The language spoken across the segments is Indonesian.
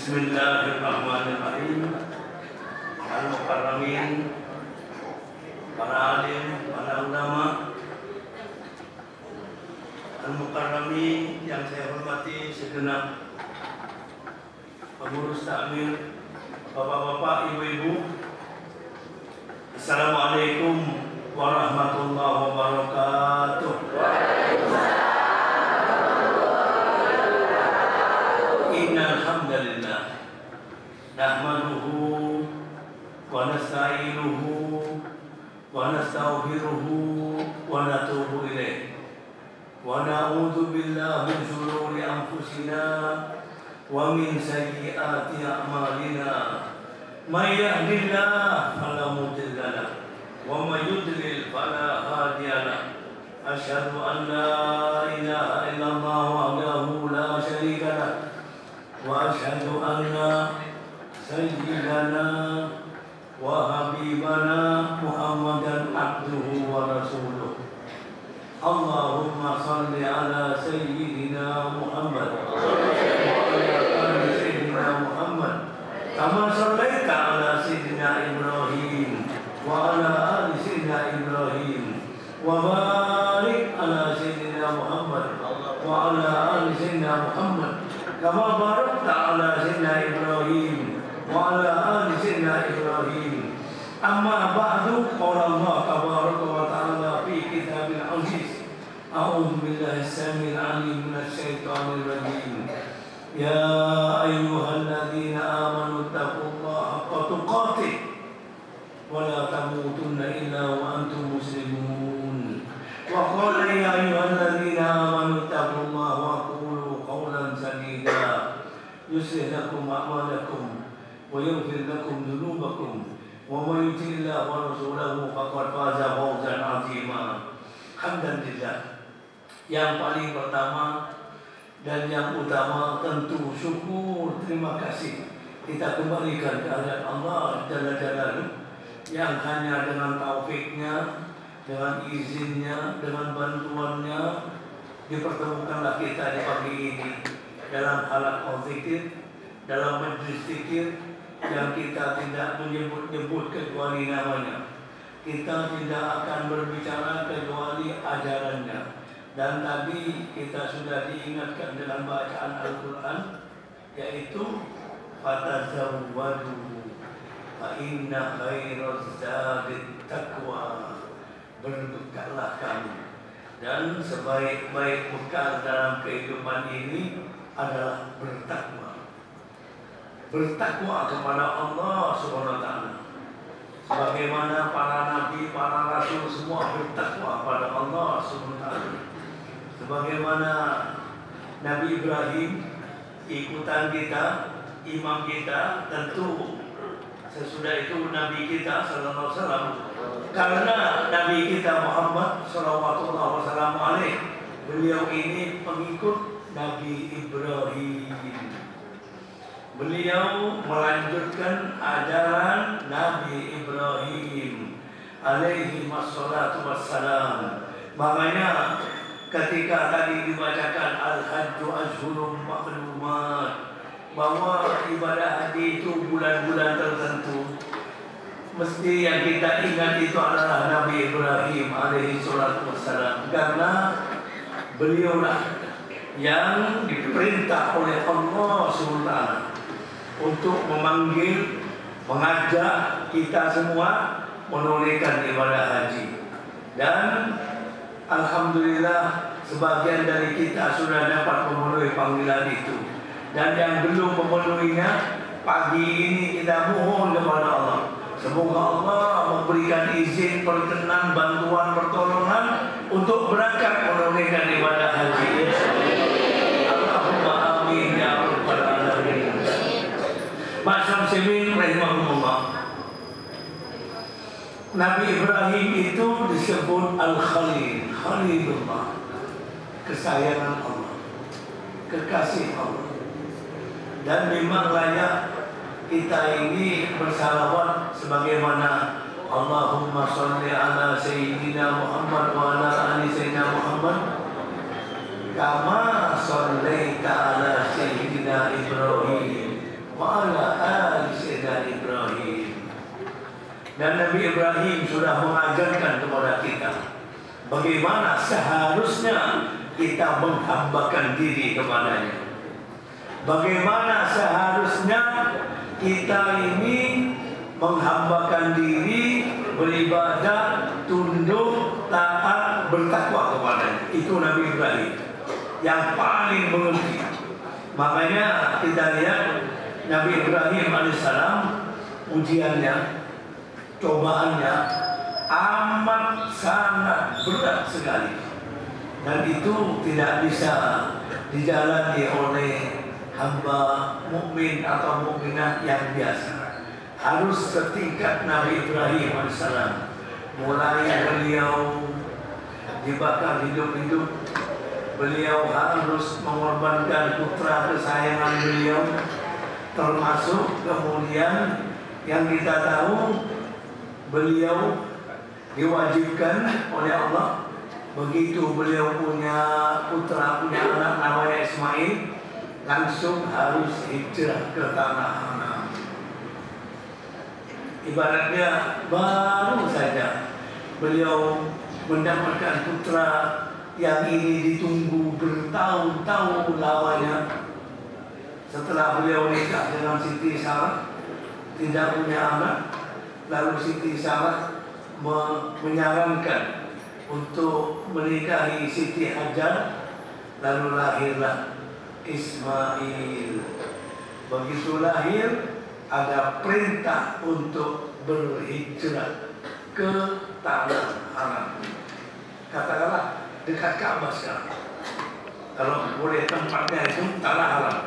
Bismillahirrahmanirrahim. Al-Mukarramin, para alim, para ulama, Al-Mukarramin yang saya hormati segenap pengurus takmir, bapak-bapak, ibu-ibu. Assalamualaikum warahmatullahi wabarakatuh. Innal hamdalillah nahmaduhu wa nasta'inuhu wa nastaghfiruhu wa natubu ilaih wa na'udzu billahi min shururi anfusina wa min sayyiati a'malina. May yahdihillahu fala mudilla lahu wa may yudlil fala hadiya lahu. Asyhadu an la ilaha illallah wahdahu la syarika lahu wa asyhadu anna sayyidana wa habibana Muhammadan abduhu wa rasuluh. Allahumma salli ala sayyidina Muhammad wa ala ali sayyidina Muhammad kama sallaita ala sayyidina Ibrahim wa ala ali sayyidina Ibrahim wa barik ala sayyidina Muhammad wa ala ali sayyidina Muhammad kama barakta ala sayyidina Ibrahim wa ala ali sayyidina Ibrahim. Amma ba'du, qala Allah tabaraka wa ta'ala fi kitabil aziz. A'udzu billahi as-sami'il 'alim minasy syaithanir rajim. Ya ayyuhalladzina amanu taqullaha haqqa tuqatih wa la tamutunna illa wa antum muslimun. Wa qala ya ayyuhalladzina amanu taqullaha wa qulu qawlan sadida yuslih lakum a'malakum wa yaghfir lakum dhunubakum wa may yuti'illah wa rasulahu faqad faza fawzan 'azima. Hamdan lillah. Yang paling pertama dan yang utama tentu syukur, terima kasih kita kembalikan kehadirat Allah Jalla Jalaluhu yang hanya dengan taufiknya, dengan izinnya, dengan bantuannya dipertemukanlah kita di pagi ini dalam halaqah zikir, dalam majlis zikir yang kita tidak menyebut-nyebut kecuali namanya. Kita tidak akan berbicara kecuali ajarannya. Dan tadi kita sudah diingatkan dengan bacaan Al-Quran, yaitu fatazawwadu fa inna khairaz zadit taqwa. Berbekallah kamu, dan sebaik-baik bekal dalam kehidupan ini adalah bertakwa. Bertakwa kepada Allah Subhanahu wa taala. Sebagaimana para nabi, para rasul semua bertakwa pada Allah Subhanahu wa taala. Sebagaimana Nabi Ibrahim ikutan kita, imam kita, tentu sesudah itu Nabi kita sallallahu alaihi wasallam. Karena Nabi kita Muhammad sallallahu alaihi wasallam, beliau ini pengikut Nabi Ibrahim. Beliau melanjutkan ajaran Nabi Ibrahim alaihi wassalatu wassalam. Makanya ketika tadi dibacakan Al-Hajju Ashhurum Ma'lumat, bahwa ibadah haji itu bulan-bulan tertentu, mesti yang kita ingat itu adalah Nabi Ibrahim alaihi salatu wassalam. Karena beliaulah yang diperintah oleh Allah SWT untuk memanggil, mengajak kita semua menunaikan ibadah haji. Dan alhamdulillah sebagian dari kita sudah dapat memenuhi panggilan itu. Dan yang belum memenuhinya, pagi ini kita mohon kepada Allah, semoga Allah memberikan izin, perkenan, bantuan, pertolongan untuk berangkat menunaikan ibadah haji. Allahumma amin ya rabbal alamin. Masyaallah muslimin rahimahumullah. Nabi Ibrahim itu disebut Al-Khalil, Khalilullah, kesayangan Allah, kekasih Allah. Dan memang layak kita ini bersalawat sebagaimana Allahumma sholli ala sayyidina Muhammad wa ala ali sayyidina Muhammad kama shallaita ala sayyidina Ibrahim wa Ibrahim sudah mengajarkan kepada kita bagaimana seharusnya kita menghambakan diri kepadanya. Bagaimana seharusnya kita ini menghambakan diri, beribadah, tunduk, taat, bertakwa kepadanya. Itu Nabi Ibrahim yang paling mengerti. Makanya kita lihat Nabi Ibrahim alaihissalam, ujiannya, cobaannya amat sangat berat sekali, dan itu tidak bisa dijalani oleh hamba mukmin atau mukminah yang biasa. Harus setingkat Nabi Ibrahim alaihissalam. Mulai beliau dibakar hidup-hidup, beliau harus mengorbankan putra kesayangan beliau, termasuk kemudian yang kita tahu beliau diwajibkan oleh Allah, begitu beliau punya putra, punya anak namanya Ismail, langsung harus hijrah ke tanah Haram. Ibaratnya baru saja beliau mendapatkan putra yang ini ditunggu bertahun-tahun lamanya. Setelah beliau nikah dengan Siti Sarah, tidak punya anak, lalu Siti Sarah menyarankan untuk menikahi Siti Hajar, lalu lahirlah Ismail. Begitu lahir, ada perintah untuk berhijrah ke tanah Haram. Katakanlah dekat Ka'bah sekarang, kalau boleh tempatnya itu tanah Haram.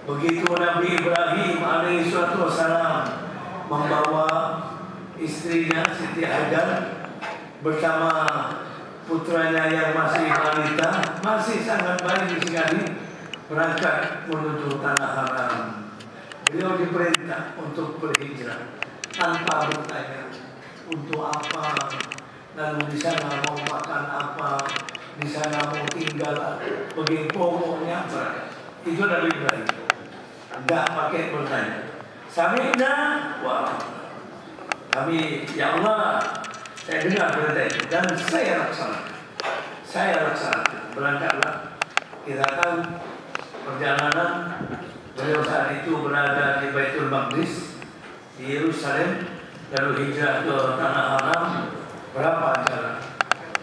Begitu Nabi Ibrahim alaihissalam membawa istrinya Siti Hajar bersama putranya yang masih balita, masih sangat bayi sekali, berangkat menuju tanah Haram. Beliau diperintah untuk berhijrah tanpa bertanya untuk apa, lalu di sana mau makan apa, di sana mau tinggal, begitu pokoknya berangkat. Itu Nabi Ibrahim, tidak pakai bertanya. Sami'na wa kami, ya Allah, saya dengar perintah itu dan saya laksanakan. Saya laksanakan. Berangkatlah. Kita tahu perjalanan beliau saat itu berada di Baitul Maqdis di Yerusalem, lalu hijrah ke tanah Haram. Berapa jarak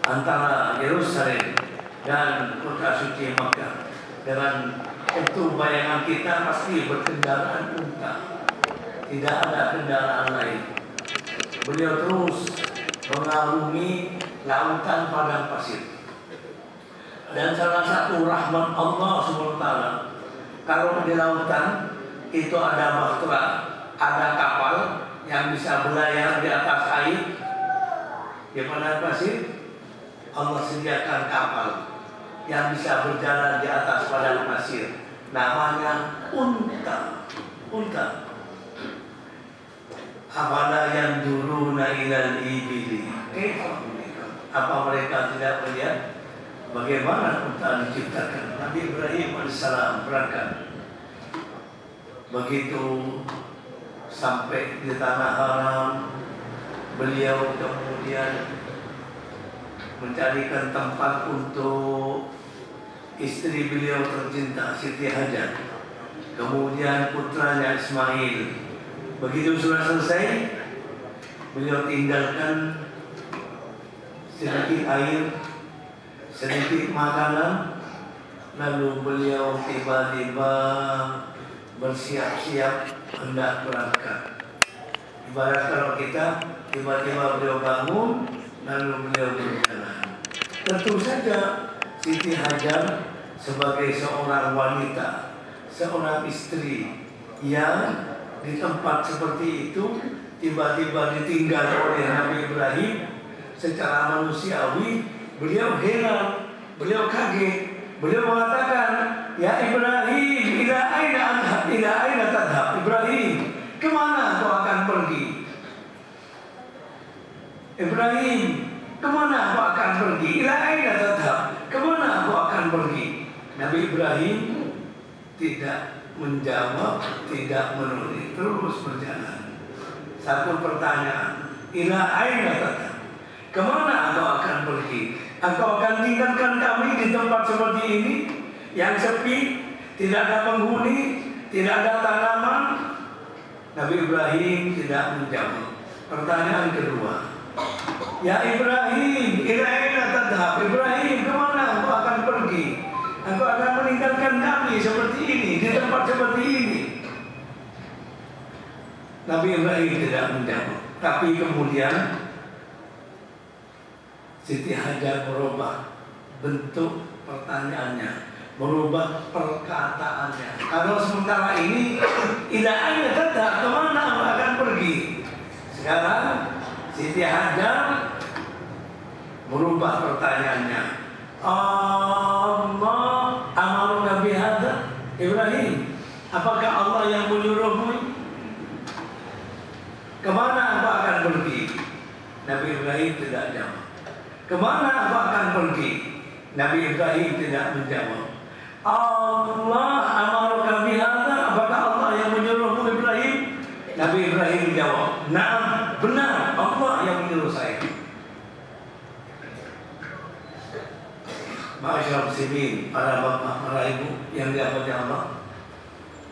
antara Yerusalem dan kota suci Makkah? Dengan itu bayangan kita pasti berkendaraan unta, tidak ada kendaraan lain. Beliau terus mengarungi lautan padang pasir. Dan salah satu rahmat Allah SWT, kalau di lautan itu ada bahtera, ada kapal yang bisa berlayar di atas air. Di padang pasir Allah sediakan kapal yang bisa berjalan di atas padang pasir, namanya unta. Unta. Afala yanzuruna ilal ibili. Apa mereka tidak melihat bagaimana unta diciptakan? Nabi Ibrahim alaihissalam berangkat. Begitu sampai di tanah Haram, beliau kemudian mencarikan tempat untuk istri beliau tercinta Siti Hajar, kemudian putranya Ismail. Begitu sudah selesai, beliau tinggalkan sedikit air, sedikit makanan, lalu beliau tiba-tiba bersiap-siap hendak berangkat. Ibarat kalau kita tiba-tiba beliau bangun, lalu beliau berjalan. Tentu saja Siti Hajar sebagai seorang wanita, seorang istri yang di tempat seperti itu tiba-tiba ditinggal oleh Nabi Ibrahim, secara manusiawi beliau heran, beliau kaget, beliau mengatakan, ya Ibrahim, ila aina tadhab? Ibrahim, kemana kau akan pergi? Ibrahim, kemana kau akan pergi? Ila aina tadhab? Kemana kau akan pergi? Nabi Ibrahim tidak menjawab, tidak menulis, terus berjalan. Satu pertanyaan, Ila aina tadhhab? Kemana engkau akan pergi? Engkau akan tinggalkan kami di tempat seperti ini yang sepi, tidak ada penghuni, tidak ada tanaman? Nabi Ibrahim tidak menjawab. Pertanyaan kedua, ya Ibrahim, ila aina tadhhab? Ibrahim, kemana engkau akan pergi? Engkau akan meninggalkan kami seperti ini, di tempat seperti ini. Nabi Ibrahim tidak menjawab. Tapi kemudian Siti Hajar merubah bentuk pertanyaannya, merubah perkataannya. Kalau sementara ini ila aina tadhhab, kemana engkau akan pergi? Sekarang Siti Hajar merubah pertanyaannya. Allah amaru Nabi hadza? Ibrahim, apakah Allah yang menyuruhmu? Kemana engkau akan pergi? Nabi Ibrahim tidak jawab. Kemana engkau akan pergi? Nabi Ibrahim tidak menjawab. Allah amaru Nabi hadza? Apakah Allah yang menyuruhmu Ibrahim? Nabi Ibrahim menjawab, "Na'am, benar, Allah yang menyuruh saya." Ma'asyiral muslimin, para bapak, para ibu yang dirahmati Allah.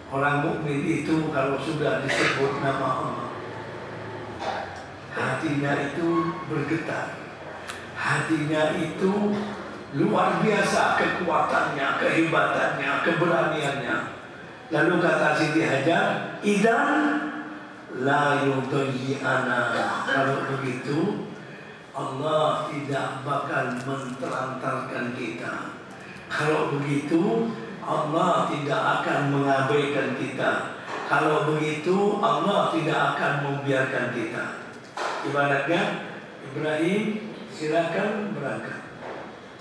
Orang mukmin itu kalau sudah disebut nama Allah, hatinya itu bergetar. Hatinya itu luar biasa kekuatannya, kehebatannya, keberaniannya. Lalu kata Siti Hajar, "Idzan la yudayyi'ana." Kalau begitu Allah tidak bakal mentelantarkan kita. Kalau begitu Allah tidak akan mengabaikan kita. Kalau begitu Allah tidak akan membiarkan kita. Ibaratnya Ibrahim, silakan berangkat,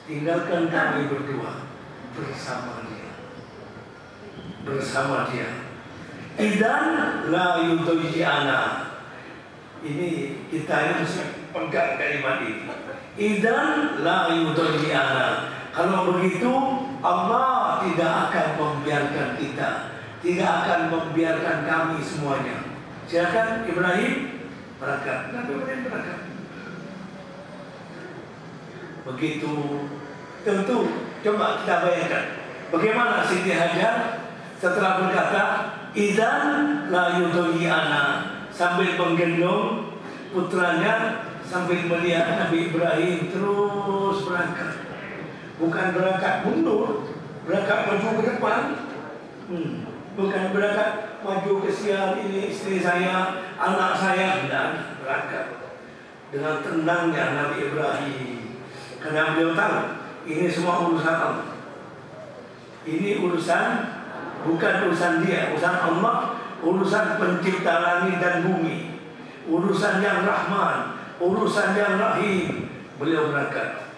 tinggalkan kami berdua bersama dia. Bersama dia. Idzan la yudayyi'ana. Ini kita ini mesti pegang kalimat ini. Idzan la yudayyi'ana. Kalau begitu Allah tidak akan membiarkan kita, tidak akan membiarkan kami semuanya. Silakan Ibrahim berangkat. Nabi Ibrahim berangkat. Begitu tentu, coba kita bayangkan bagaimana Siti Hajar setelah berkata idzan la yudayyi'ana, sambil menggendong putranya, sambil melihat Nabi Ibrahim terus berangkat. Bukan berangkat mundur, berangkat maju ke depan. Bukan berangkat maju ke siang, ini istri saya, anak saya. Dan berangkat dengan tenangnya Nabi Ibrahim, karena beliau tahu ini semua urusan Allah. Ini urusan, bukan urusan dia, urusan Allah, urusan pencipta langit dan bumi, urusan yang Rahman, urusan yang Rahim. Beliau berangkat.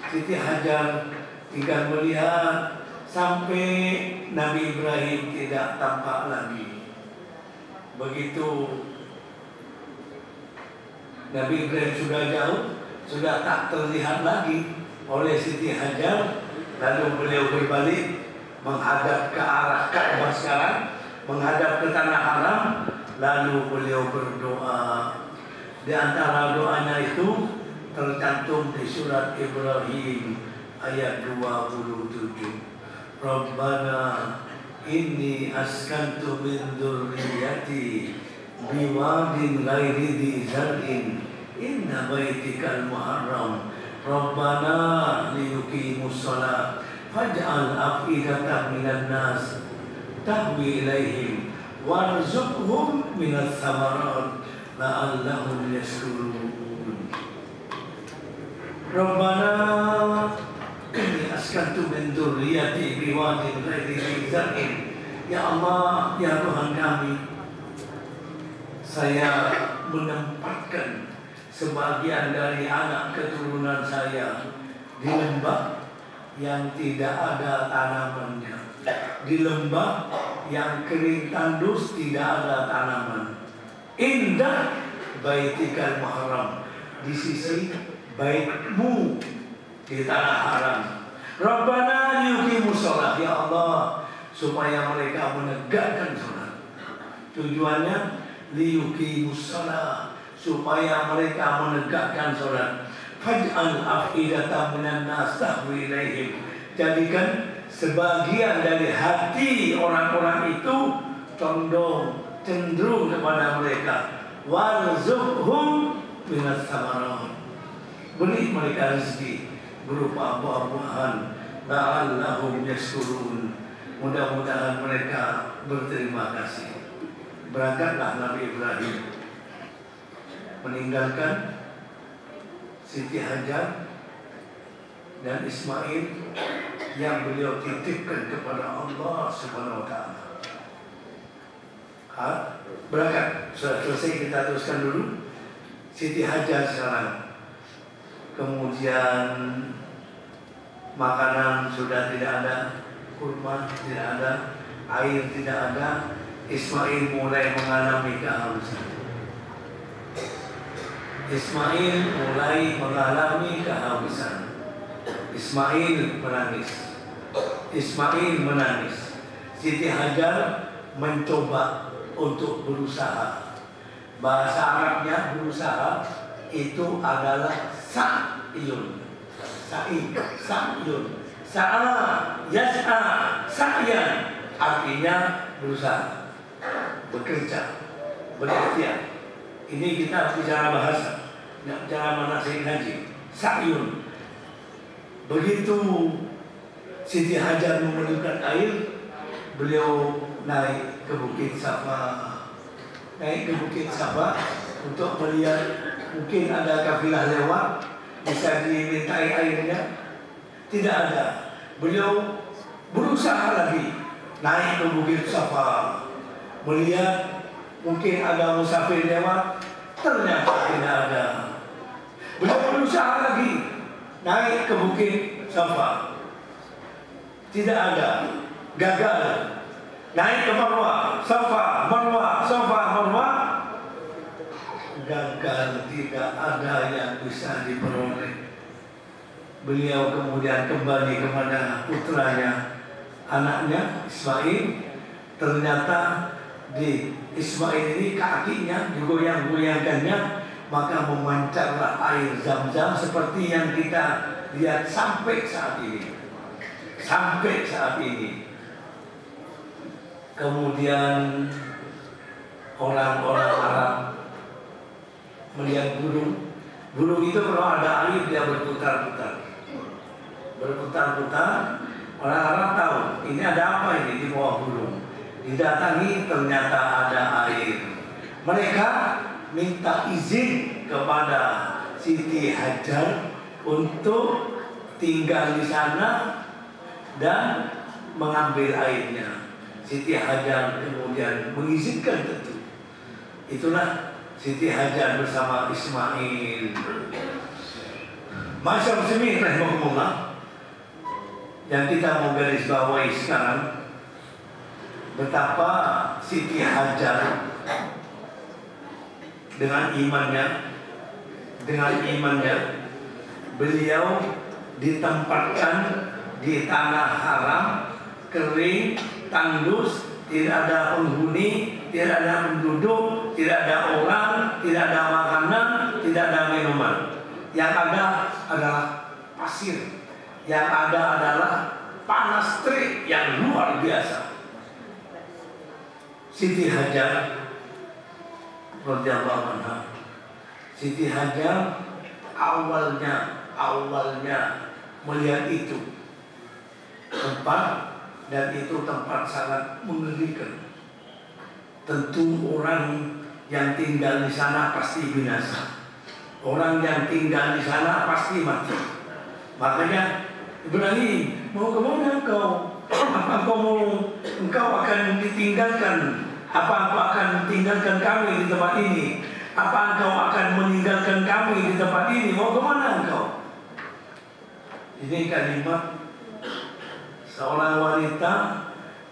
Siti Hajar tinggal melihat sampai Nabi Ibrahim tidak tampak lagi. Begitu Nabi Ibrahim sudah jauh, sudah tak terlihat lagi oleh Siti Hajar, lalu beliau berbalik menghadap ke arah Ka'bah sekarang, menghadap ke tanah haram, lalu beliau berdoa. Di antara doanya itu tercantum di surat Ibrahim ayat 27. Rabbana inni askantu min dzurriyyati biwadin ghairi dzi zar'in inna baitikal muharram Rabbana liyuqimus shalah faj'al af'idatan minan nas tahwi ilaihim warzuqhum minas samarat la'allahum yashkurun. Rabbana inni askantu min dzurriyyati biwadin ghairi dzi zar'in. Ya Allah, ya Tuhan kami, saya menempatkan sebagian dari anak keturunan saya di lembah yang tidak ada tanamannya, di lembah yang kering tandus, tidak ada tanaman. Indah baitikal muharram, di sisi baitmu di tanah haram. Rabbana liyuqimus shalah, ya Allah, supaya mereka menegakkan salat. Tujuannya liyuqimus shalah, supaya mereka menegakkan sholat. Faj'al af'idatan minan nas tahwi ilaihim. Jadikan sebagian dari hati orang-orang itu condong, cenderung kepada mereka. Warzuqhum minas samarat. Beri mereka rezeki berupa buah-buahan. La'allahum yashkurun. Mudah-mudahan mereka berterima kasih. Berangkatlah Nabi Ibrahim meninggalkan Siti Hajar dan Ismail yang beliau titipkan kepada Allah Subhanahu wa Ta'ala. Berangkat, sudah selesai, kita teruskan dulu. Siti Hajar sekarang. Kemudian makanan sudah tidak ada, kurma tidak ada, air tidak ada. Ismail mulai mengalami kehausan. Ismail mulai mengalami kehausan. Ismail menangis. Ismail menangis. Siti Hajar mencoba untuk berusaha. Bahasa Arabnya berusaha itu adalah sa'yun. Sa'yun. Sa'a, yas'a, sa'yan. Artinya berusaha, bekerja, berikhtiar. Ini kita bicara bahasa, nggak bicara manasik haji. Sa'yun. Begitu Siti Hajar memerlukan air, beliau naik ke Bukit Safa. Naik ke Bukit Safa untuk melihat mungkin ada kafilah lewat, bisa dimintai airnya. Tidak ada. Beliau berusaha lagi naik ke Bukit Safa, melihat mungkin ada musafir lewat, ternyata tidak ada. Beliau berusaha lagi naik ke Bukit Safa, tidak ada, gagal. Naik ke Marwah, Safa, Marwah, Safa, Marwah, gagal, tidak ada yang bisa diperoleh. Beliau kemudian kembali kepada putranya, anaknya Ismail. Ternyata di Ismail ini kakinya digoyang-goyangkannya, maka memancarlah air Zam-Zam seperti yang kita lihat sampai saat ini. Sampai saat ini. Kemudian orang-orang Arab melihat burung. Burung itu kalau ada air dia berputar-putar. Berputar-putar. Orang Arab tahu ini ada apa ini di bawah burung. Didatangi, ternyata ada air. Mereka minta izin kepada Siti Hajar untuk tinggal di sana dan mengambil airnya. Siti Hajar kemudian mengizinkan tentu. Itulah Siti Hajar bersama Ismail. Masyaallah muslimin rahimahumullah. Yang kita mau garis bawahi sekarang, betapa Siti Hajar dengan imannya beliau ditempatkan di tanah haram, kering, tandus, tidak ada penghuni, tidak ada penduduk, tidak ada orang, tidak ada makanan, tidak ada minuman. Yang ada adalah pasir. Yang ada adalah panas terik yang luar biasa. Siti Hajar radhiyallahu anha. Siti Hajar awalnya melihat itu tempat, dan itu tempat sangat mengerikan. Tentu orang yang tinggal di sana pasti binasa. Orang yang tinggal di sana pasti mati. Makanya Ibrahim, mau kemana engkau? Apa engkau akan ditinggalkan? Apa engkau akan tinggalkan kami di tempat ini? Apa engkau akan meninggalkan kami di tempat ini? Mau kemana engkau? Ini kalimat seorang wanita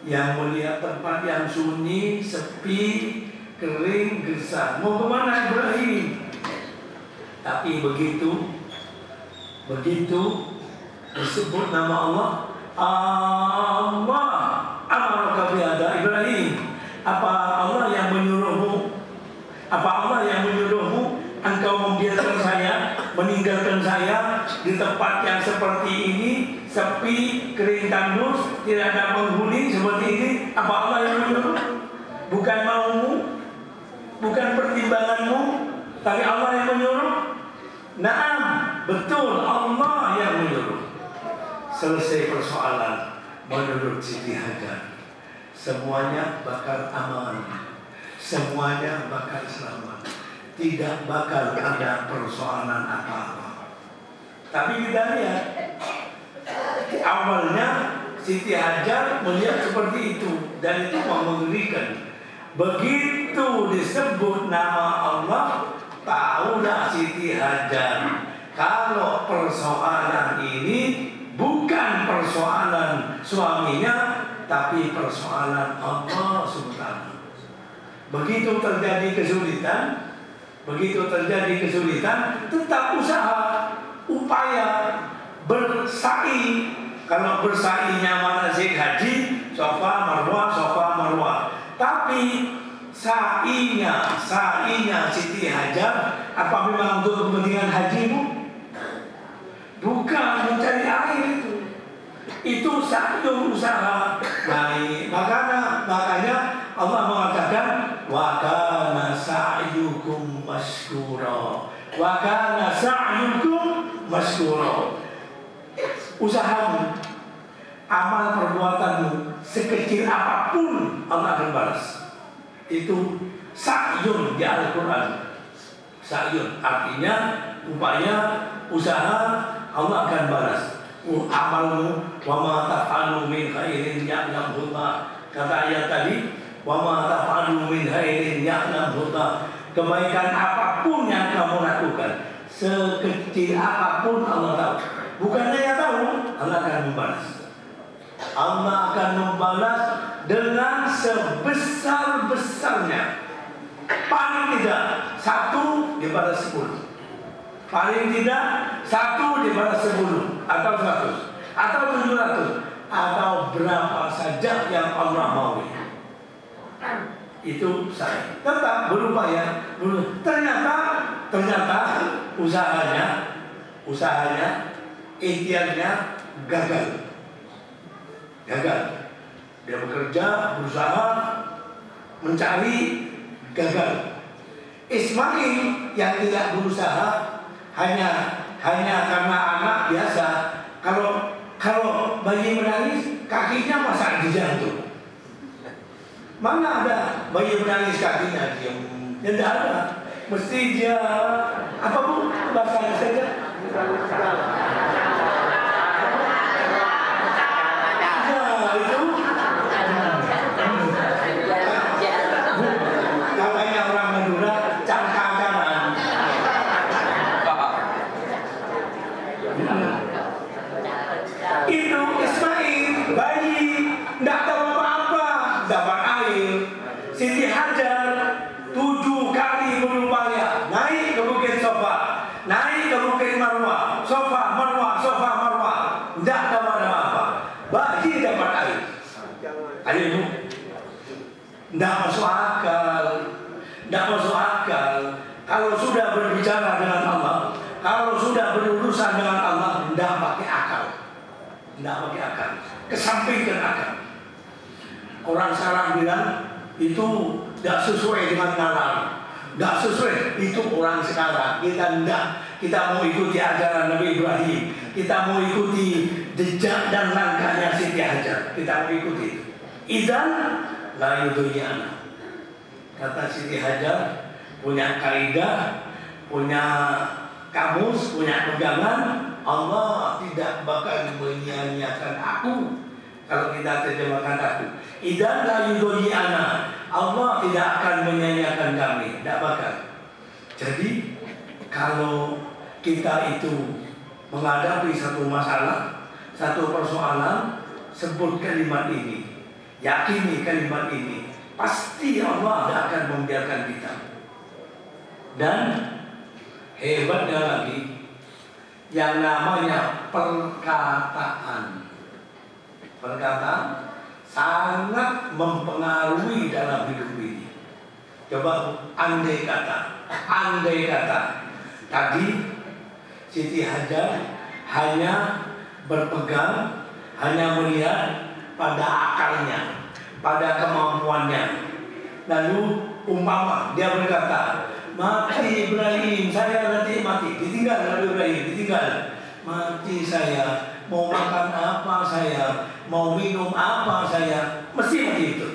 yang melihat tempat yang sunyi, sepi, kering, gersang. Mau kemana Ibrahim? Tapi begitu disebut nama Allah, Allah amaraka bihada Ibrahim. Apa Allah yang menyuruhmu? Apa Allah yang menyuruhmu engkau membiarkan saya, meninggalkan saya di tempat yang seperti ini, sepi, kering tandus, tidak ada penghuni seperti ini? Apa Allah yang menyuruh? Bukan maumu, bukan pertimbanganmu, tapi Allah yang menyuruh. Naam, betul, Allah yang menyuruh. Selesai persoalan menurut Siti Hajar. Semuanya bakal aman, semuanya bakal selamat, tidak bakal ada persoalan apa-apa. Tapi kita lihat, awalnya Siti Hajar melihat seperti itu, dan itu mengerikan. Begitu disebut nama Allah, tahulah Siti Hajar kalau persoalan ini bukan persoalan suaminya, tapi persoalan Allah Subhanahu. Begitu terjadi kesulitan, tetap usaha, upaya, bersa'i. Kalau bersa'inya manasik haji, Safa Marwah. Tapi sa'inya Siti Hajar, apa memang untuk kepentingan hajimu? Bukan, mencari air itu. Itu satu usaha. Baik, makanya Allah mengatakan wa kana sa'yukum masykura. Usahamu, amal perbuatanmu sekecil apapun Allah akan balas. Itu sa'yun di Al-Quran. Sa'yun artinya upaya, usaha, Allah akan balas. Amalmu, wa ma taf'alu min khairin ya'lamhu Allah. Kata ayat tadi, wa ma taf'alu min khairin ya'lamhu Allah. Kebaikan apapun yang kamu lakukan, sekecil apapun Allah tahu. Bukan hanya tahu, Allah akan membalas. Allah akan membalas dengan sebesar-besarnya. Paling tidak 1 daripada 10. Paling tidak 1 daripada 10, atau 100, atau 700, atau berapa saja yang Allah mau. Itu saya tetap berupaya. Ternyata usahanya, ikhtiarnya gagal. Dia bekerja, berusaha, mencari, gagal. Ismail yang tidak berusaha, hanya karena anak biasa. Kalau bayi menangis, kakinya masa dijantung. Mana ada bayi menangis kakinya diam? Ya tidak ada. Mesti dia apa bu bahasanya saja? Ya itu. Katanya orang Madura cangkang-cangkangan. Itu Ismail bayi tidak tahu apa-apa, dapat air. Siti Hajar 7 kali berupaya naik ke Bukit Safa, naik ke Bukit Marwah, Safa Marwah, tidak dapat apa-apa. Bayi dapat air. Air itu tidak masuk akal. Kalau sudah berbicara dengan Allah, kalau sudah berurusan dengan Allah, tidak pakai akal. Kesampingkan akal. Orang sekarang bilang itu tidak sesuai dengan nalar, tidak sesuai. Itu orang sekarang. Kita tidak. Kita mau ikuti ajaran Nabi Ibrahim. Kita mau ikuti jejak dan langkahnya Siti Hajar. Kita mau ikuti. Idzan la yudhiyana. Kata Siti Hajar, punya kaidah, punya kamus, punya pegangan. Allah tidak bakal menyia-nyiakan aku. Kalau kita terjemahkan aku, idzan la yudhiyana. Allah tidak akan menyia-nyiakan kami, tidak bakal. Jadi kalau kita itu menghadapi satu masalah, satu persoalan, sebut kalimat ini, yakini kalimat ini, pasti Allah tidak akan membiarkan kita. Dan hebatnya lagi, yang namanya perkataan sangat mempengaruhi dalam hidup ini. Coba andai kata andai kata tadi Siti Hajar hanya berpegang, hanya melihat pada akalnya, pada kemampuannya. Lalu umpama dia berkata, mati Ibrahim, saya nanti mati. Ditinggal Nabi Ibrahim, ditinggal. Mati saya, mau makan apa saya, mau minum apa saya, mesti mati itu.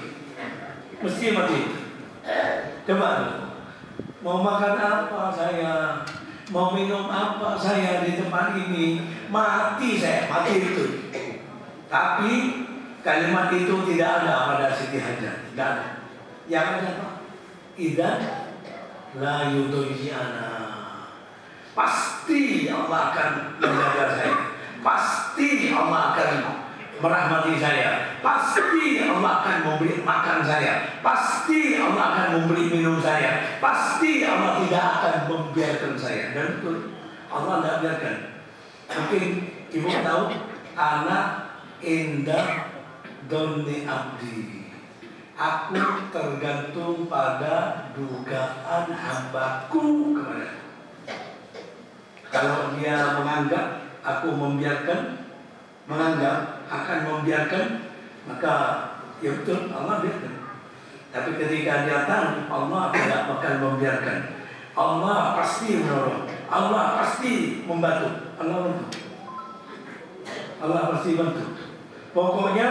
Mesti mati itu. Coba, mau makan apa saya, mau minum apa saya di tempat ini, mati saya, mati itu. Tapi kalimat itu tidak ada pada Siti Hajar, tidak ada. Yang ada apa? Idan la yudoyana. Pasti Allah akan menjaga saya. Pasti Allah akan merahmati saya. Pasti Allah akan memberi makan saya. Pasti Allah akan memberi minum saya. Pasti Allah tidak akan membiarkan saya. Dan betul, Allah tidak biarkan. Mungkin ibu tahu, anak indah doni abdi. Aku tergantung pada dugaan hambaku kepada. Kalau dia menganggap aku membiarkan, menganggap akan membiarkan, maka ya betul Allah biarkan. Tapi ketika dia tahu Allah tidak akan membiarkan, Allah pasti menolong, Allah pasti membantu, Allah bantu, Allah pasti bantu. Pokoknya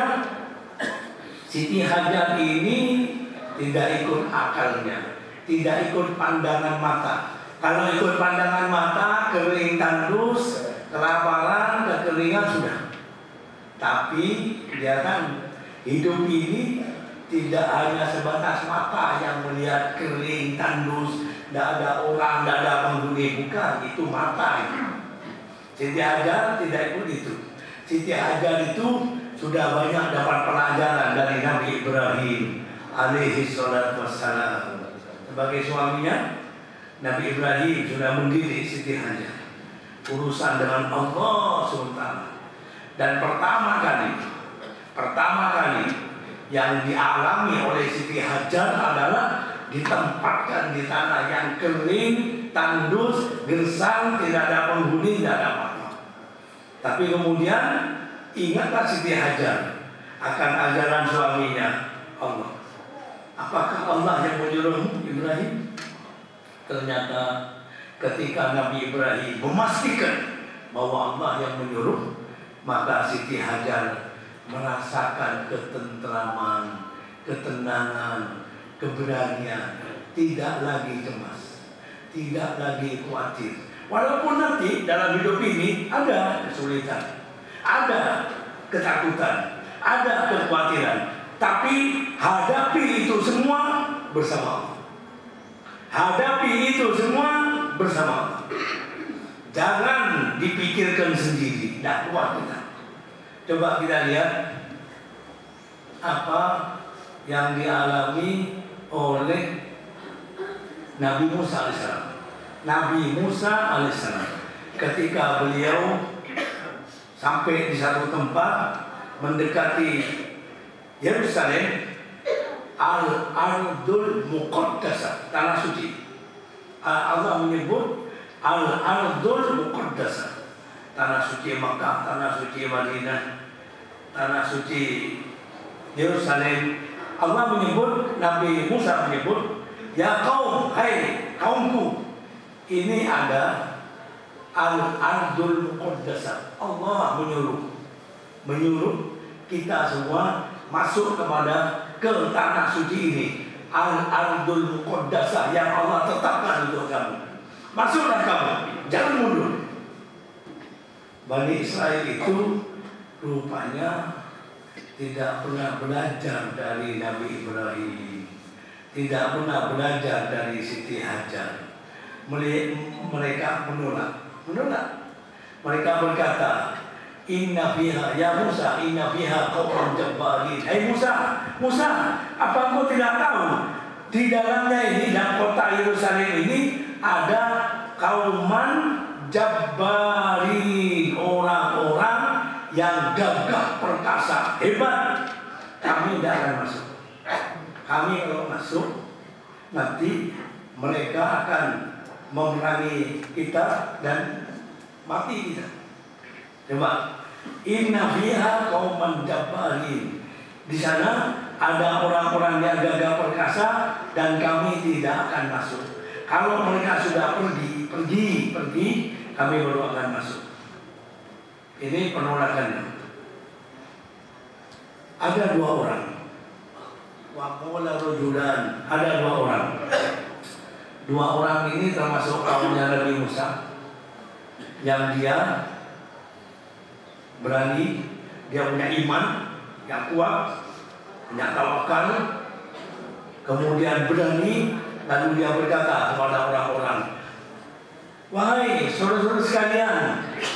Siti Hajar ini tidak ikut akalnya, tidak ikut pandangan mata. Kalau ikut pandangan mata, kering tandus, kelaparan, kekeringan sudah. Tapi dia kan hidup ini tidak hanya sebatas mata yang melihat kering tandus, tidak ada orang, tidak ada penghuni, bukan, itu mata itu. Siti Hajar tidak ikut itu. Siti Hajar itu sudah banyak dapat pelajaran dari Nabi Ibrahim alaihi salatu wassalam. Sebagai suaminya, Nabi Ibrahim sudah mendidik Siti Hajar urusan dengan Allah SWT. Dan pertama kali yang dialami oleh Siti Hajar adalah ditempatkan di tanah yang kering, tandus, gersang, tidak ada penghuni, tidak ada apa-apa. Tapi kemudian ingatlah Siti Hajar akan ajaran suaminya Allah. Apakah Allah yang menyuruh Ibrahim? Ternyata ketika Nabi Ibrahim memastikan bahwa Allah yang menyuruh, maka Siti Hajar merasakan ketentraman, ketenangan, keberanian, tidak lagi cemas, tidak lagi khawatir. Walaupun nanti dalam hidup ini ada kesulitan, ada ketakutan, ada kekhawatiran, tapi hadapi itu semua bersama Allah. Hadapi itu semua bersama Allah. Jangan dipikirkan sendiri, tidak kuat kita. Coba kita lihat apa yang dialami oleh Nabi Musa alaihissalam. Nabi Musa alaihissalam ketika beliau sampai di satu tempat mendekati Yerusalem, Al-Ardul Muqaddasah, tanah suci. Allah menyebut Al-Ardul Muqaddasah, tanah suci Makkah, tanah suci Madinah, tanah suci Yerusalem. Allah menyebut, Nabi Musa menyebut, ya kaum, hai kaumku, ini ada Al-Ardul Muqaddasah. Allah menyuruh kita semua masuk ke tanah suci ini, Al-Ardul Muqaddasah yang Allah tetapkan untuk kamu. Masuklah kamu, jangan mundur. Bani Israel itu rupanya tidak pernah belajar dari Nabi Ibrahim, tidak pernah belajar dari Siti Hajar. Mereka menolak. Mereka berkata, Inna fiha, ya Musa, inna fiha qauman jabbarin. Hai Musa, apa engkau tidak tahu di dalamnya ini, dalam kota Yerusalem ini ada kauman jabbarin, orang-orang yang gagah perkasa, hebat. Kami tidak akan masuk. Kami kalau masuk nanti mereka akan memerangi kita dan mati kita. Coba, inna fiha qauman jabbarin. Di sana ada orang-orang yang gagah perkasa dan kami tidak akan masuk. Kalau mereka sudah pergi, kami baru akan masuk. Ini penolakannya. Ada dua orang. Wa qala rajulan, ada dua orang. Dua orang ini termasuk kaumnya Nabi Musa, yang dia berani, dia punya iman yang kuat, punya tawakal, kemudian berani, lalu dia berkata kepada orang-orang, wahai saudara-saudara sekalian,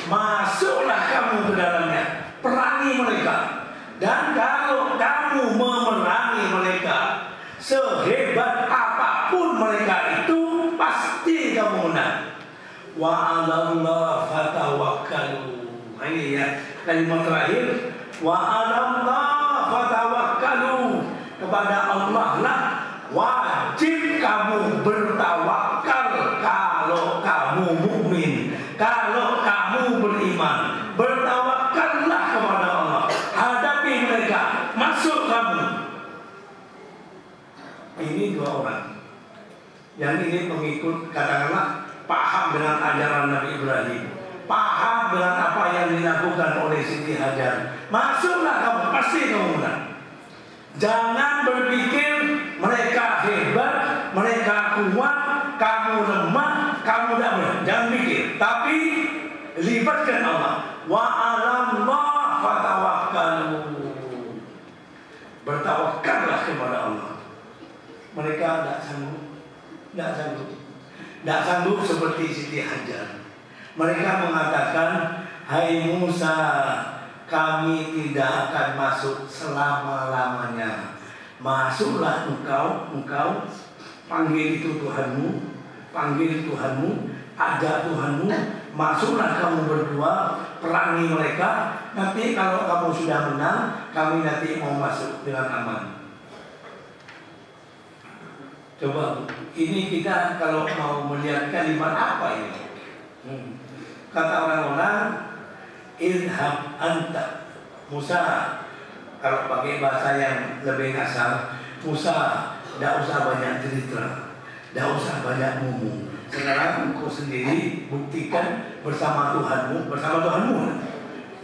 masuklah kamu ke dalamnya, perangi mereka. Dan kalau kamu memerangi mereka, sehebat apapun mereka itu, pasti kamu menang. Wa 'alallah fatawakkalu. Ini ya kalimat terakhir. Wa 'alallah fatawakkalu. Kepada Allah lah wajib kamu bertawakal kalau kamu mukmin, kalau kamu beriman. Bertawakallah kepada Allah. Hadapi mereka, masuk kamu. Ini dua orang. Yang ini pengikut, katakanlah, paham dengan ajaran Nabi Ibrahim, paham dengan apa yang dilakukan oleh Siti Hajar. Masuklah kamu, pasti kamu menang. Jangan berpikir mereka hebat, mereka kuat, kamu lemah, kamu tidak menang. Jangan pikir, tapi libatkan Allah. Wa 'alallah fatawakkalu. Bertawakallah kepada Allah. Mereka tidak sanggup seperti Siti Hajar. Mereka mengatakan, hai Musa, kami tidak akan masuk selama-lamanya. Masuklah engkau panggil itu Tuhanmu, ajak Tuhanmu, masuklah kamu berdua, perangi mereka. Nanti kalau kamu sudah menang, kami nanti mau masuk dengan aman. Coba, ini kita kalau mau melihat kalimat apa ini? Kata orang-orang, idhab anta Musa. Kalau pakai bahasa yang lebih kasar, Musa, tidak usah banyak cerita, tidak usah banyak ngomong. Sekarang engkau sendiri buktikan bersama Tuhanmu,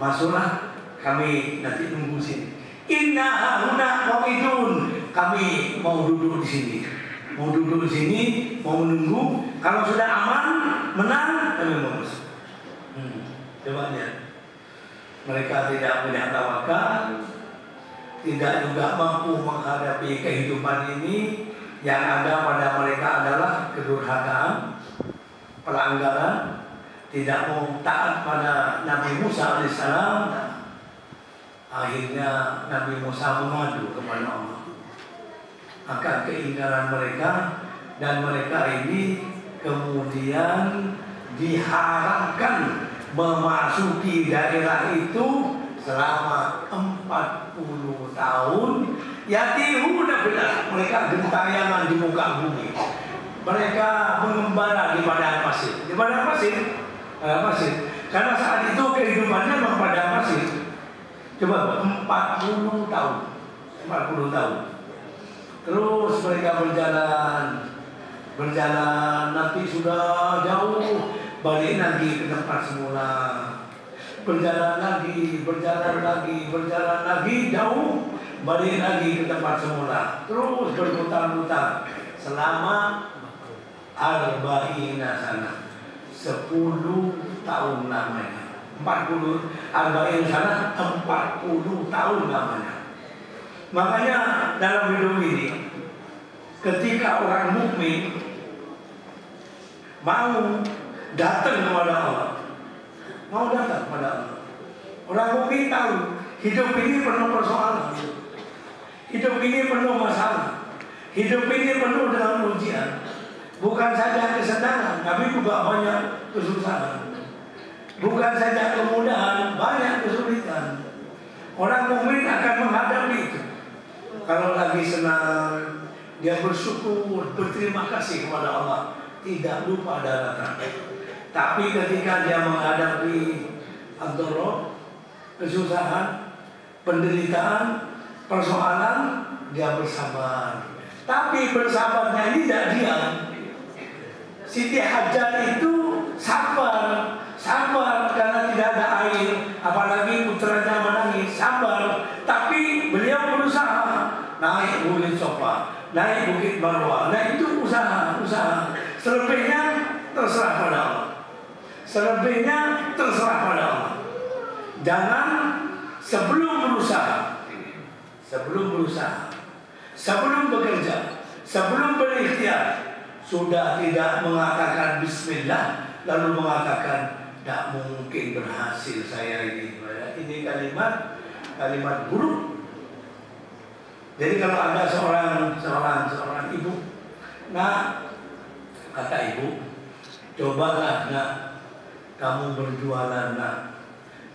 masuklah, kami nanti nunggu sini. Inna huna qaidun, kami mau duduk di sini. Mau duduk di sini, mau menunggu. Kalau sudah aman, menang, kami mau masuk. Coba lihat. Mereka tidak punya tawakal, tidak juga mampu menghadapi kehidupan ini. Yang ada pada mereka adalah kedurhakaan, pelanggaran, tidak mau taat pada Nabi Musa alaihissalam. Akhirnya Nabi Musa mengadu kepada Allah akan keingkaran mereka, dan mereka ini kemudian diharapkan memasuki daerah itu selama 40 tahun. Yatihuna billah, mereka gentayangan di muka bumi. Mereka mengembara di padang pasir. Di padang pasir, karena saat itu kehidupannya memang padang pasir. Coba 40 tahun. Terus mereka berjalan, nanti sudah jauh, balik lagi ke tempat semula. Berjalan lagi jauh, balik lagi ke tempat semula. Terus berputar-putar selama arba'ina sana, 10 tahun lamanya. 40 sana 40 tahun lamanya. Makanya dalam hidup ini, ketika orang mukmin mau datang kepada Allah, orang mukmin tahu hidup ini penuh persoalan, hidup ini penuh masalah, hidup ini penuh dengan ujian. Bukan saja kesenangan, tapi juga banyak kesusahan. Bukan saja kemudahan, banyak kesulitan. Orang mukmin akan menghadapi itu. Kalau lagi senang, dia bersyukur, berterima kasih kepada Allah, tidak lupa daratan. Tapi ketika dia menghadapi ad-dharra, kesusahan, penderitaan, persoalan, dia bersabar. Tapi bersabarnya ini tidak diam. Siti Hajar itu sabar karena tidak ada air, apalagi putranya menangis, sabar. Tapi beliau berusaha naik bukit Sofa, naik bukit Marwah. Nah itu usaha. Selebihnya terserah pada Allah. Jangan sebelum berusaha, sebelum bekerja, sebelum berikhtiar, sudah tidak mengatakan bismillah, lalu mengatakan tidak mungkin berhasil saya ini. Ini kalimat buruk. Jadi kalau ada seorang ibu, nah kata ibu, cobalah nak, kamu berjualan nak,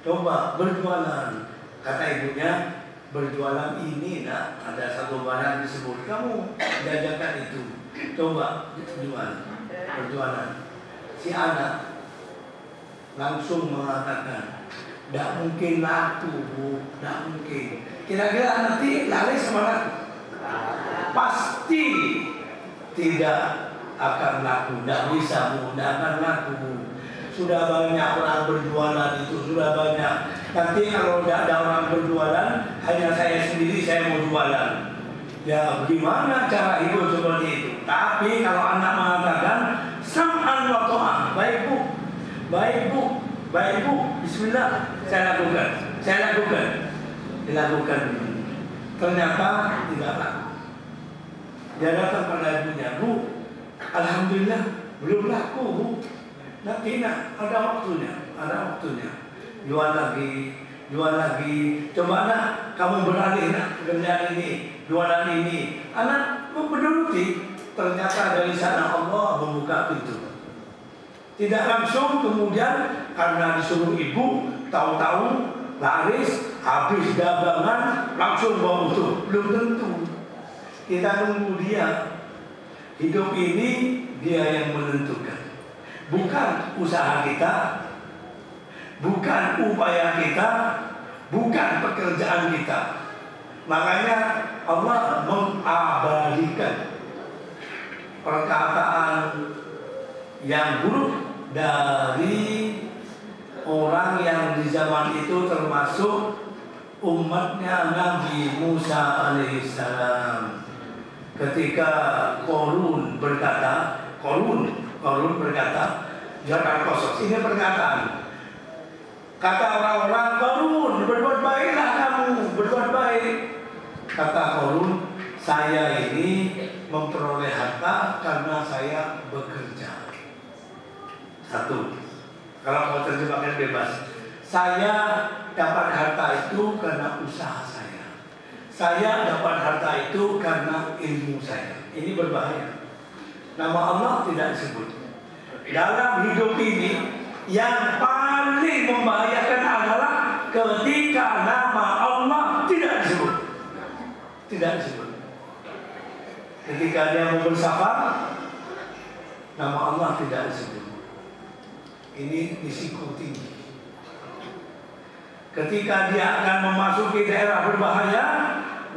coba berjualan. Kata ibunya, berjualan ini nak, ada satu barang disebut, kamu jajakan itu, coba berjualan. Si anak langsung mengatakan, tidak mungkin laku bu, tidak mungkin. Kira-kira nanti laris sama laku? Pasti tidak akan laku, tidak bisa bu, tidak akan laku bu. Sudah banyak orang berjualan itu, sudah banyak. Nanti kalau tidak ada orang berjualan, hanya saya sendiri saya mau jualan. Ya bagaimana cara hidup seperti itu? Tapi kalau anak mengatakan sam'an wa ta'ah, baik bu, bismillah, saya lakukan. Dilakukan. Ternyata tidak laku. Dia datang pada ibunya, bu, alhamdulillah belum laku bu. Nanti ada waktunya. Jual lagi. Coba nak, kamu beralih nak kerjaan ini, jualan ini. Anak menuruti. Ternyata dari sana Allah membuka pintu. Tidak langsung kemudian karena disuruh ibu, tahu-tahu laris, habis dagangan, langsung bawa utuh. Belum tentu. Kita nunggu dia. Hidup ini dia yang menentukan. Bukan usaha kita, bukan upaya kita, bukan pekerjaan kita. Makanya Allah mengabadikan perkataan yang buruk dari orang yang di zaman itu termasuk umatnya Nabi Musa alaihissalam. Ketika Qarun berkata, jangan kosong. Ini perkataan. Kata orang-orang, Qarun, berbuat baiklah kamu, berbuat baik. Kata Qarun, saya ini memperoleh harta karena saya bekerja. Satu. Kalau mau terjemahkan bebas. Saya dapat harta itu karena usaha saya. Saya dapat harta itu karena ilmu saya. Ini berbahaya. Nama Allah tidak disebut. Dalam hidup ini yang paling membahayakan adalah ketika nama Allah tidak disebut. Ketika dia mau bersafar, nama Allah tidak disebut. Ini risiko tinggi. Ketika dia akan memasuki daerah berbahaya,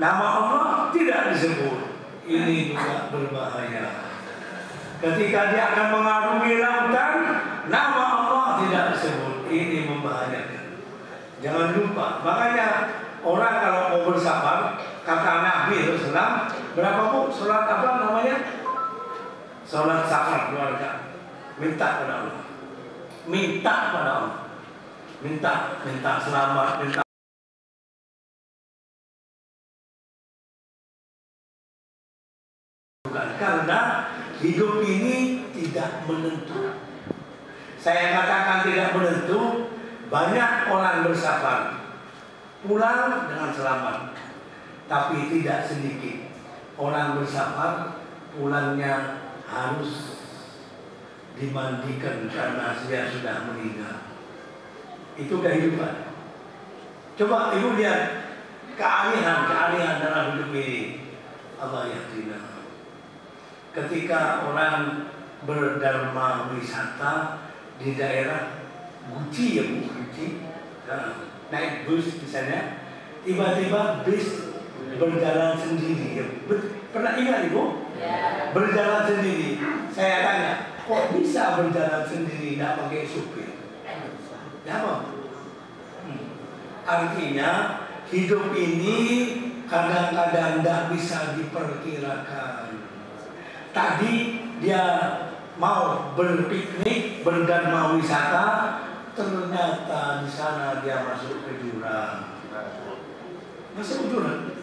nama Allah tidak disebut. Ini juga berbahaya. Ketika dia akan mengarungi lautan, nama Allah tidak disebut. Ini membahayakan. Jangan lupa. Makanya orang kalau mau bersafar, kata Nabi SAW, berapa bu? Sholat apa namanya? Sholat safar keluarga. Minta pada Allah. Minta selamat, minta. Karena hidup ini tidak menentu. Saya katakan tidak menentu. Banyak orang bersafar pulang dengan selamat, tapi tidak sedikit orang bersafar pulangnya harus dimandikan karena dia sudah meninggal. Itu kehidupan. Coba ibu lihat keanehan dalam hidup ini. Allah yakinah. ketika orang berdharma wisata di daerah Guci ya Bu, Guci, naik bus misalnya, tiba-tiba bis berjalan sendiri. Ya. Pernah ingat Ibu? Ya. Berjalan sendiri. Saya tanya, kok bisa berjalan sendiri tidak pakai supir? Ya Pak. Artinya hidup ini kadang-kadang tidak bisa diperkirakan. Tadi dia mau berpiknik, berdharma wisata, ternyata di sana dia masuk ke jurang. Masuk jurang.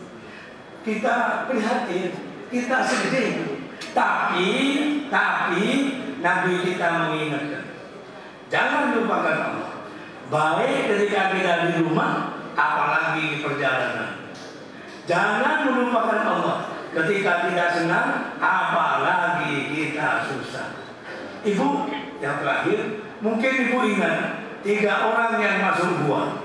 Kita prihatin, kita sedih. Tapi Nabi kita mengingatkan, jangan lupakan Allah. Baik ketika kita di rumah, apalagi di perjalanan. Jangan melupakan Allah ketika kita senang, apalagi kita susah. Ibu, yang terakhir, mungkin Ibu ingat 3 orang yang masuk gua.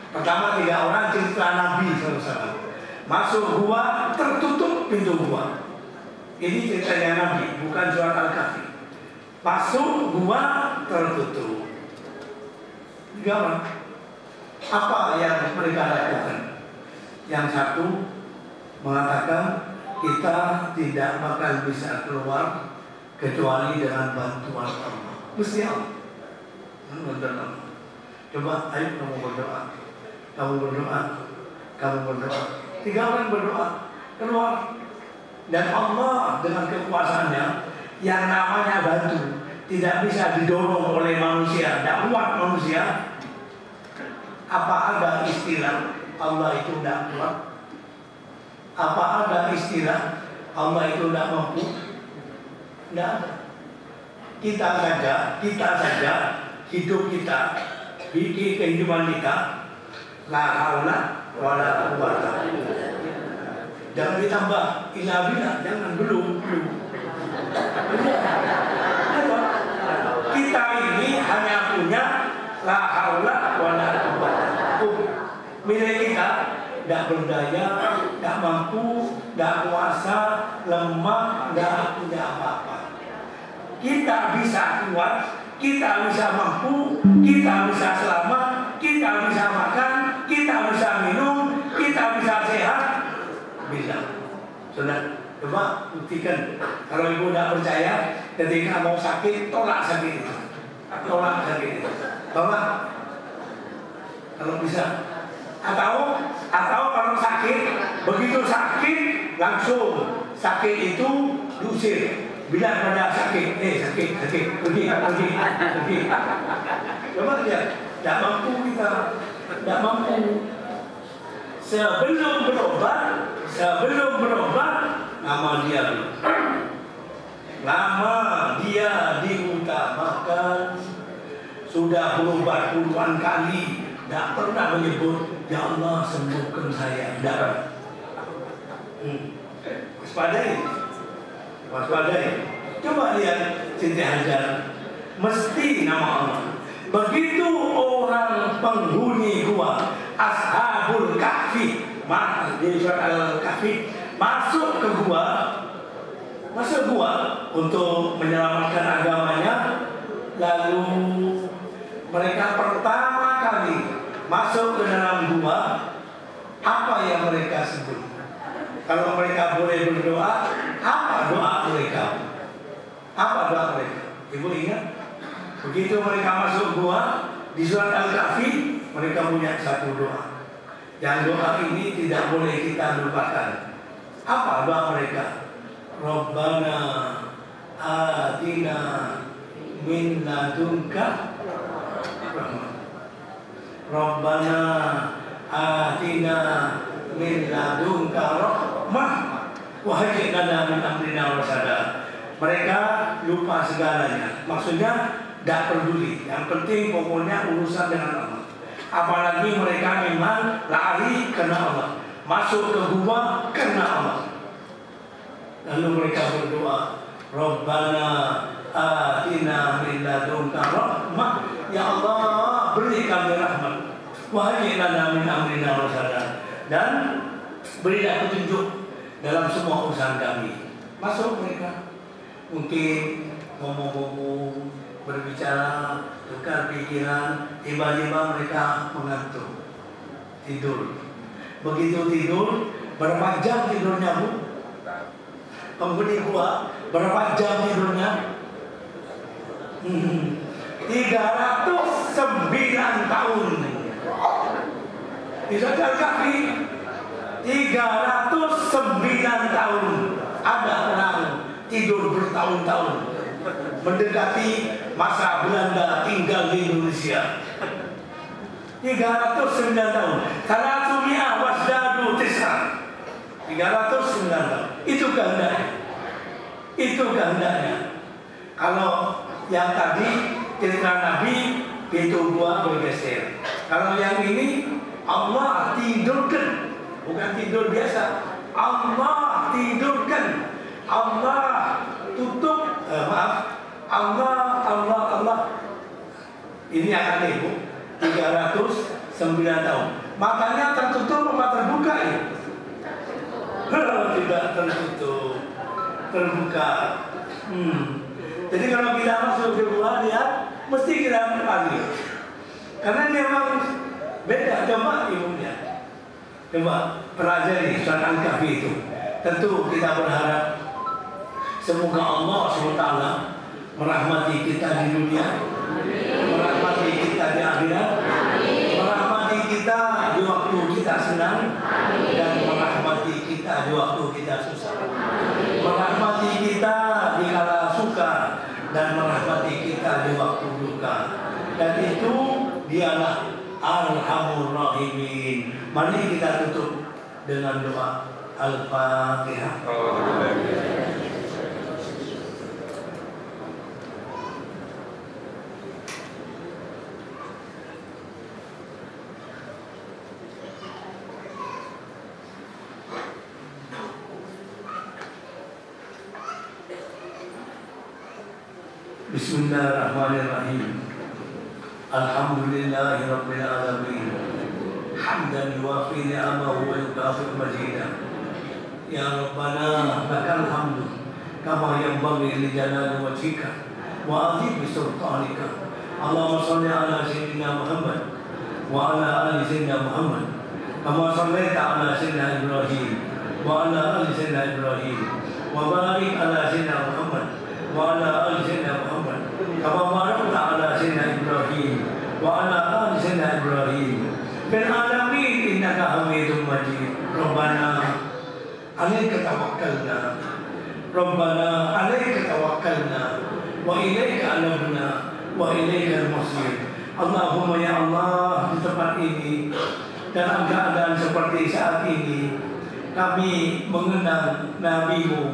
Pertama 3 orang cerita Nabi SAW. Masuk gua, tertutup pintu gua. Ini ceritanya Nabi, bukan surat Al-Kahfi. Masuk gua, tertutup. 3 orang. Apa yang mereka lakukan? Yang satu mengatakan kita tidak bakal bisa keluar kecuali dengan bantuan Allah. Mesti Allah. Bantuan Allah. Coba ayo kamu berdoa. Kamu berdoa. Kamu berdoa. 3 orang berdoa. Keluar. Dan Allah dengan kekuasaannya yang namanya batu tidak bisa didorong oleh manusia. Tidak kuat manusia. Apa ada istilah Allah itu tidak kuat? Apa ada istilah Allah itu tidak mampu? Tidak ada. Kita saja hidup kita, bikin kehidupan kita, la haula wala quwwata. Jangan ditambah illa billah, jangan belum. Kita ini hanya punya la haula wala quwwata. Milik kita tidak berdaya, tidak mampu, tidak kuasa, lemah, tidak punya apa-apa. Kita bisa kuat, kita bisa mampu, kita bisa selamat, kita bisa makan, kita bisa minum, kita bisa sehat. Bisa. Sudah, coba buktikan. Kalau Ibu tidak percaya, ketika mau sakit, tolak sakit itu. Tolak sakit itu. Tolak. Kalau bisa. Atau kalau sakit, begitu sakit langsung sakit itu diusir. Bila pada sakit, pergi. Coba lihat, tidak mampu kita, tidak mampu. Sebelum berobat, nama dia belum. Lama dia diutamakan, sudah berobat puluhan kali. Tidak pernah menyebut, ya Allah sembuhkan saya. Tidak pernah. Waspadai. Coba lihat Siti Hajar. Mesti nama Allah. Begitu orang penghuni gua, Ashabul Kahfi, di surat Al-Kahfi, masuk ke gua untuk menyelamatkan agamanya. Lalu mereka pertama kali masuk ke dalam gua, apa yang mereka sebut? Kalau mereka boleh berdoa, apa doa mereka? Ibu ingat? Begitu mereka masuk gua, di surat Al-Kahfi, mereka punya satu doa. Yang doa ini tidak boleh kita lupakan. Apa doa mereka? Rabbana atina min ladunka rahmah. Rabbana atina min ladunka rahmah wa hayyi lana min amrina rasada. Mereka lupa segalanya. Maksudnya tidak peduli. Yang penting pokoknya urusan dengan Allah. Apalagi mereka memang lari karena Allah, masuk ke gua karena Allah. Lalu mereka berdoa, Rabbana atina min ladunka rahmah. Ya Allah, beri kami rahmat. Wa hayyi lana min amrina rasada. Dan berilah petunjuk dalam semua urusan kami. masuk mereka. Mungkin ngomong-ngomong, berbicara, tukar pikiran, tiba-tiba mereka mengantuk, tidur. Begitu tidur, berapa jam tidurnya, Bu? Penghuni gua, berapa jam tidurnya? 309 tahun. Bisa Al-Kahfi 309 tahun. Ada orang tidur bertahun-tahun, mendekati masa Belanda tinggal di Indonesia. 309 tahun. Salasumia wasdadu tis'a. 309 tahun. Itu kehendaknya. Itu kehendaknya. Kalau yang tadi cerita Nabi itu gua bergeser. Kalau yang ini Allah tidurkan, bukan tidur biasa. Allah tidurkan. Allah tutup, Allah. Ini yang aneh, Bu. 309 tahun. Matanya tertutup apa terbuka ya? Tidak tertutup, terbuka. Jadi kalau kita masuk ke gua, lihat mesti kita panggil. Karena dia memang beda. Coba ibunya, coba pelajari surat Al-Kahfi itu. Tentu kita berharap semoga Allah SWT merahmati kita di dunia, merahmati kita di akhirat, merahmati kita di waktu kita senang, dan merahmati kita di waktu kita susah, merahmati kita di kala suka, dan merahmati kita di waktu duka. Dan itu dialah Arhamur Rahimin. Mari kita tutup dengan doa Al-Fatihah. Bismillahirrahmanirrahim. Alhamdulillahi Rabbil Alamin. Hamdan yuwafi ni'amahu wa yukafi majidah. Ya Rabbana lakal hamdu kama yanbaghi li jalali wajhika wa azimi sultanika. Allahumma shalli ala sayyidina Muhammad wa ala ali sayyidina Muhammad kama shallaita ala sayyidina Ibrahim wa ala ali sayyidina Ibrahim wa barik ala sayyidina Muhammad wa ala ali sayyidina Muhammad kama barakta ala sayyidina Ibrahim wa ala ali sayyidina Ibrahim fil alamin innaka Hamidum Majid. Rabbana alaika tawakkalna, Rabbana alaika tawakkalna wa ilaika anabna wa ilaika al-masir. Allahumma ya Allah, di tempat ini dalam keadaan seperti saat ini kami mengenang Nabi-Mu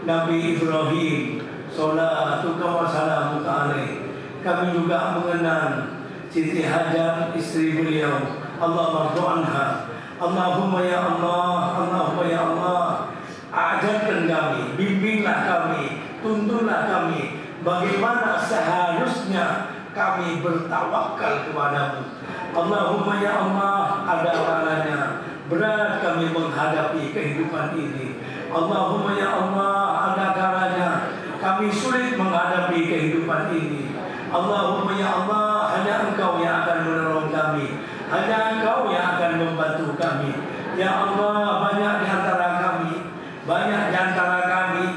Nabi Ibrahim sholatuka wa salamuka alaih. Kami juga mengenang Siti Hajar, istri beliau. Allah mardu anha. Allahumma ya Allah, Allahumma ya Allah, ajarkan kami, bimbinglah kami, tuntunlah kami bagaimana seharusnya kami bertawakal kepadamu. Allahumma ya Allah, ada kalanya berat kami menghadapi kehidupan ini. Allahumma ya Allah, ada kalanya kami sulit menghadapi kehidupan ini. Allahumma ya Allah, hanya Engkau yang akan menolong kami, hanya Engkau yang akan membantu kami. Ya Allah, banyak di antara kami, banyak di antara kami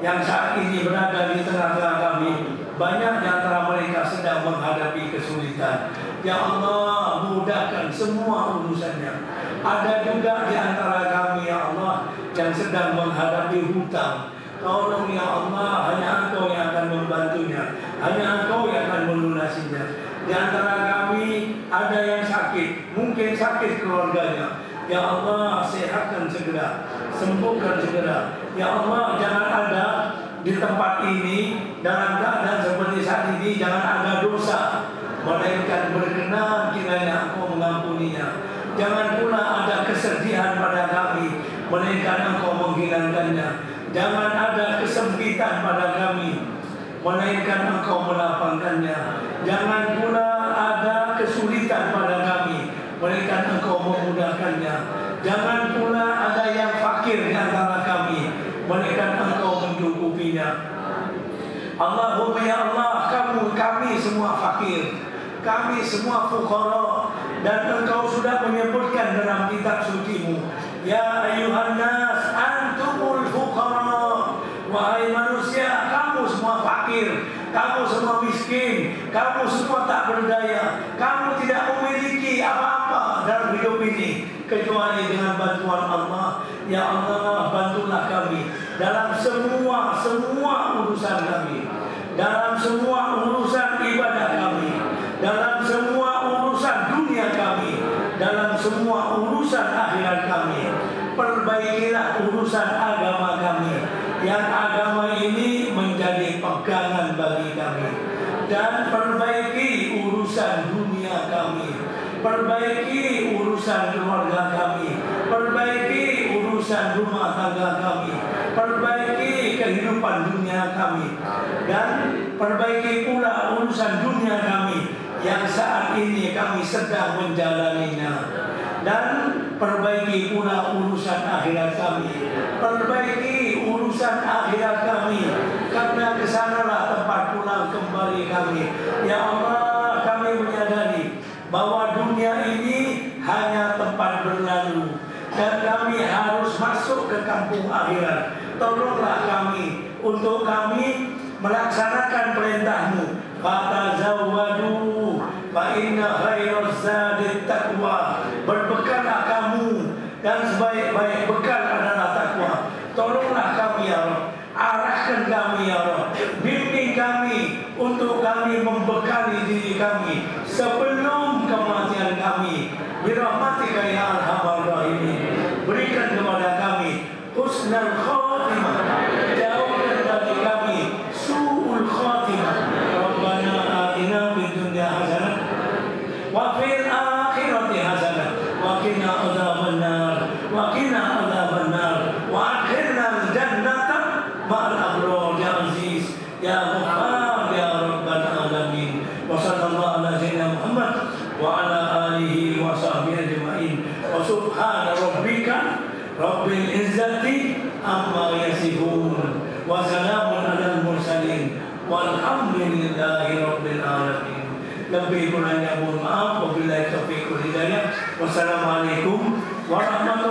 yang saat ini berada di tengah-tengah kami, banyak di antara mereka sedang menghadapi kesulitan. Ya Allah, mudahkan semua urusannya. Ada juga di antara kami, ya Allah, yang sedang menghadapi hutang. Tolong ya Allah, hanya Engkau yang akan membantunya, hanya Engkau yang akan melunasinya. Di antara kami ada yang sakit, mungkin sakit keluarganya. Ya Allah, sehatkan segera, sembuhkan segera. Ya Allah, jangan ada di tempat ini dalam keadaan seperti saat ini, jangan ada dosa, melainkan berkenan kiranya Engkau mengampuninya. Jangan pula ada kesedihan pada kami, melainkan Engkau menghilangkannya. Jangan ada kesempitan pada kami, melainkan Engkau melapangkannya. Jangan pula ada kesulitan pada kami, melainkan Engkau memudahkannya. Jangan pula ada yang fakir di antara kami, melainkan Engkau Allahumma ya Allah, kami semua fakir, kami semua fuqara, dan Engkau sudah menyebutkan dalam kitab suci-Mu, ya ayuhan nas antumul fuqara, wahai manusia, kamu semua fakir, kamu semua miskin, kamu semua tak berdaya, kamu tidak memiliki apa-apa dalam hidup ini kecuali dengan bantuan Allah. Ya Allah, bantulah kami dalam semua urusan kami, dalam semua urusan ibadah kami, dalam semua urusan dunia kami, dalam semua urusan akhirat kami. Perbaikilah urusan agama kami, yang agama ini menjadi pegangan bagi kami, dan perbaiki urusan dunia kami, perbaiki urusan keluarga kami, perbaiki urusan rumah tangga kami, perbaiki kehidupan dunia kami, dan perbaiki pula urusan dunia kami yang saat ini kami sedang menjalaninya, dan perbaiki pula urusan akhirat kami, perbaiki urusan akhirat kami, karena kesanalah tempat pulang kembali kami. Ya Allah, kami menyadari bahwa dunia ini hanya tempat berlalu, dan kami harus masuk ke kampung akhirat. Tolonglah kami untuk kami melaksanakan perintah-Mu. Fatazawwadu fa inna khairaz zadit taqwa. Berbekallah kamu, dan sebaik-baik bekal adalah takwa. Tolonglah kami ya Allah, arahkan kami ya Allah, bimbing kami untuk kami membekali diri kami sebelum kematian kami. Birahmatika ya arhamar rahimin. Berikan kepada kami husnul khatimah, jauhkan dari kami su'ul khatimah. Rabbana atina fid dunya hasanah wa fil akhirati hasanah wa qina adzabannar wa qina adzabannar wa adkhilna al-jannata ma'al abrar ya aziz ya ghaffar ya rabbal alamin. Wa sallallahu ala sayyidina Muhammad wa ala alihi wa sahbihi ajma'in. Wa subhana rabbika rabbil izzati amma yasifun wa salamun alal mursalin walhamdulillahi rabbil alamin. Lebih kurangnya mohon maaf. Wabillahi taufiq wal hidayah. Wassalamualaikum warahmatullahi